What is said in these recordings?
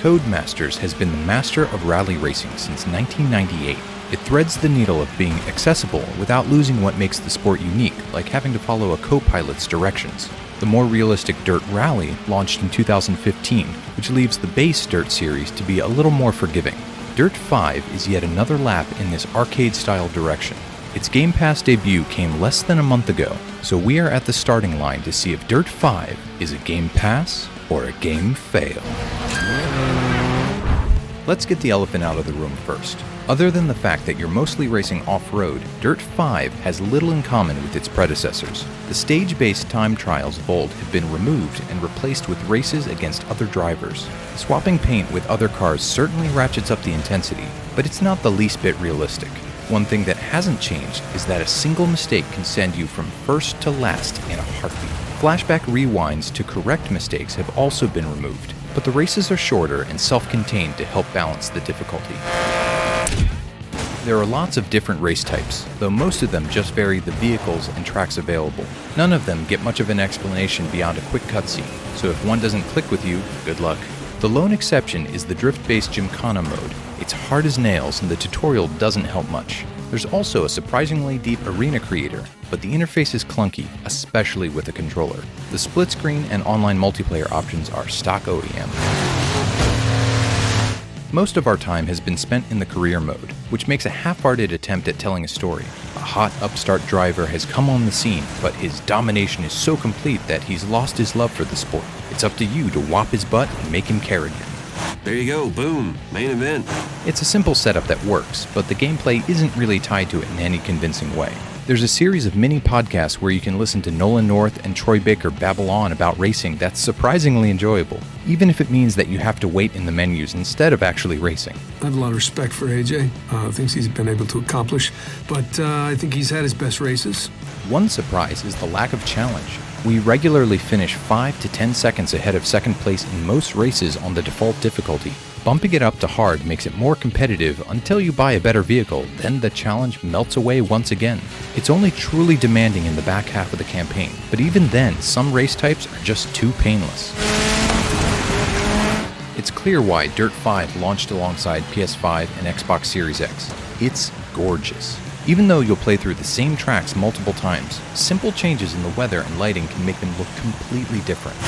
Codemasters has been the master of rally racing since 1998. It threads the needle of being accessible without losing what makes the sport unique, like having to follow a co-pilot's directions. The more realistic Dirt Rally launched in 2015, which leaves the base Dirt series to be a little more forgiving. Dirt 5 is yet another lap in this arcade-style direction. Its Game Pass debut came less than a month ago, so we are at the starting line to see if Dirt 5 is a Game Pass or a game fail. Let's get the elephant out of the room first. Other than the fact that you're mostly racing off-road, Dirt 5 has little in common with its predecessors. The stage-based time trials Volt have been removed and replaced with races against other drivers. Swapping paint with other cars certainly ratchets up the intensity, but it's not the least bit realistic. One thing that hasn't changed is that a single mistake can send you from first to last in a heartbeat. Flashback rewinds to correct mistakes have also been removed, but the races are shorter and self-contained to help balance the difficulty. There are lots of different race types, though most of them just vary the vehicles and tracks available. None of them get much of an explanation beyond a quick cutscene, so if one doesn't click with you, good luck. The lone exception is the drift-based Gymkhana mode. It's hard as nails and the tutorial doesn't help much. There's also a surprisingly deep arena creator, but the interface is clunky, especially with a controller. The split screen and online multiplayer options are stock OEM. Most of our time has been spent in the career mode, which makes a half-hearted attempt at telling a story. A hot upstart driver has come on the scene, but his domination is so complete that he's lost his love for the sport. It's up to you to whop his butt and make him care again. There you go, boom, main event. It's a simple setup that works, but the gameplay isn't really tied to it in any convincing way. There's a series of mini podcasts where you can listen to Nolan North and Troy Baker babble on about racing that's surprisingly enjoyable, even if it means that you have to wait in the menus instead of actually racing. I have a lot of respect for AJ, things he's been able to accomplish, but I think he's had his best races. One surprise is the lack of challenge. We regularly finish 5 to 10 seconds ahead of second place in most races on the default difficulty. Bumping it up to hard makes it more competitive until you buy a better vehicle, then the challenge melts away once again. It's only truly demanding in the back half of the campaign, but even then, some race types are just too painless. It's clear why Dirt 5 launched alongside PS5 and Xbox Series X. It's gorgeous. Even though you'll play through the same tracks multiple times, simple changes in the weather and lighting can make them look completely different.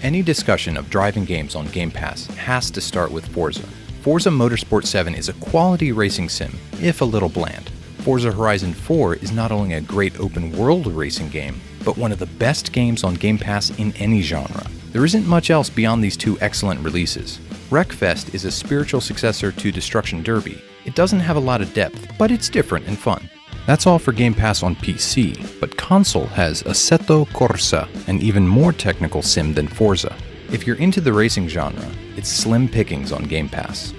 Any discussion of driving games on Game Pass has to start with Forza. Forza Motorsport 7 is a quality racing sim, if a little bland. Forza Horizon 4 is not only a great open-world racing game, but one of the best games on Game Pass in any genre. There isn't much else beyond these two excellent releases. Wreckfest is a spiritual successor to Destruction Derby. It doesn't have a lot of depth, but it's different and fun. That's all for Game Pass on PC, but console has Assetto Corsa, an even more technical sim than Forza. If you're into the racing genre, it's slim pickings on Game Pass.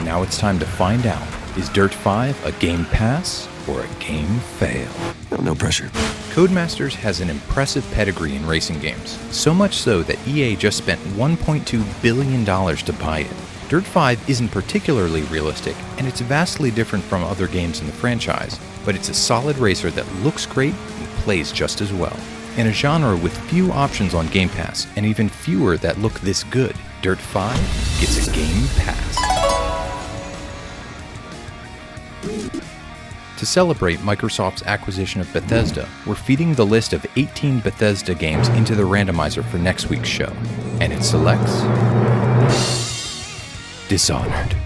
Now it's time to find out, is Dirt 5 a Game Pass or a game fail? No pressure. Codemasters has an impressive pedigree in racing games, so much so that EA just spent $1.2 billion to buy it. Dirt 5 isn't particularly realistic, and it's vastly different from other games in the franchise, but it's a solid racer that looks great and plays just as well. In a genre with few options on Game Pass, and even fewer that look this good, Dirt 5 gets a Game Pass. To celebrate Microsoft's acquisition of Bethesda, we're feeding the list of 18 Bethesda games into the randomizer for next week's show, and it selects Dishonored.